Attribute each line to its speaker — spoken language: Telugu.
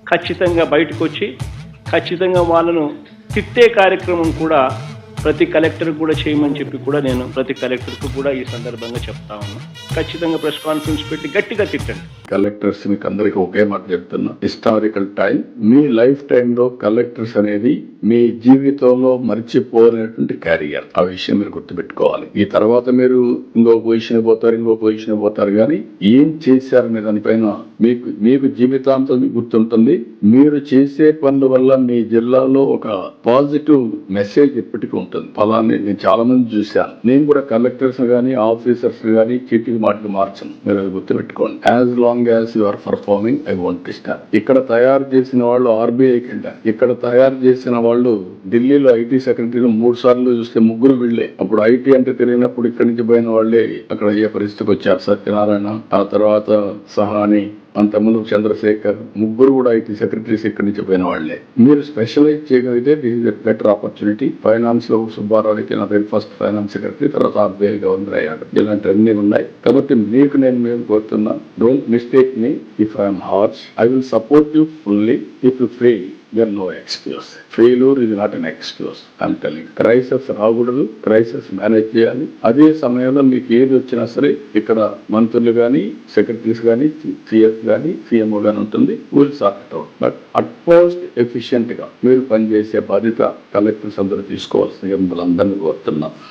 Speaker 1: ఖచ్చితంగా బయటకు వచ్చి ఖచ్చితంగా వాళ్ళను తిట్టే కార్యక్రమం కూడా ప్రతి కలెక్టర్ కూడా చేయమని చెప్పి కూడా నేను ప్రతి కలెక్టర్కు కూడా ఈ సందర్భంగా చెప్తా ఉన్నా. ఖచ్చితంగా ప్రెస్ కాన్ఫరెన్స్ పెట్టి గట్టిగా తిట్టండి.
Speaker 2: కలెక్టర్స్ మీకు అందరికీ ఒకే మాట చెప్తున్నా, హిస్టారికల్ టైం, మీ లైఫ్ టైంలో కలెక్టర్స్ అనేది మీ జీవితంలో మర్చిపోలేనటువంటి క్యారియర్. ఆ విషయం మీరు గుర్తుపెట్టుకోవాలి. ఈ తర్వాత మీరు ఇంకో పొజిషన్ పోతారు కానీ ఏం చేశారనే దానిపైన మీకు జీవితాంతం గుర్తుంటుంది. మీరు చేసే పనుల వల్ల మీ జిల్లాలో ఒక పాజిటివ్ మెసేజ్ ఎప్పటికీ ఉంటుంది. ఫలాన్ని నేను చాలా మంది చూశాను. నేను కూడా కలెక్టర్స్ గానీ ఆఫీసర్స్ గానీ చీటికి మాటలు మార్చను. మీరు అది గుర్తుపెట్టుకోండి. As long as you are performing I want star. ఇక్కడ తయారు చేసిన వాళ్ళు ఆర్బీఐకి వెళ్ళారు. ఇక్కడ తయారు చేసిన వాళ్ళు ఢిల్లీలో ఐటీ సెక్రటరీలు 3 సార్లు చూస్తే 3 వీళ్ళే. అప్పుడు ఐటీ అంటే తెలియనప్పుడు ఇక్కడి నుంచి పోయిన వాళ్ళే అక్కడ అయ్యే పరిస్థితికి వచ్చారు. సత్యనారాయణ, ఆ తర్వాత సహాని, అంతకుముందు చంద్రశేఖర్, 3 కూడా ఐటీ సెక్రటరీస్ ఇక్కడి నుంచి పోయిన వాళ్లే. మీరు స్పెషలైజ్ చేయగలిగితే this is a better opportunity. Finance లో సుబ్బారావు అయితే నా దగ్గర ఫస్ట్ ఫైనాన్స్ సెక్రటరీ, తర్వాత ఆర్బీఐ గవర్నర్ అయ్యాడు. ఇలాంటివన్నీ ఉన్నాయి. కాబట్టి మీకు నేను కోరుతున్నా, don't mistake me if I'm harsh. I will support you fully. If you fail, there no excuse. Failure is not an excuse. I'm telling you. Crisis రాకూడదు, క్రైసిస్ మేనేజ్ చేయాలి. అదే సమయంలో మీకు ఏది వచ్చినా సరే ఇక్కడ మంత్రులు గానీ, సెక్రటరీస్ గానీ, సిఎస్ గానీ, సిఎంఓ గానీ ఉంటుంది. Will sort it out. But utmost efficient గా మీరు పనిచేసే బాధ్యత కలెక్టర్స్ అందరూ తీసుకోవాల్సిందిగా మిమ్మల్ని అందరినీ కోరుతున్నాం.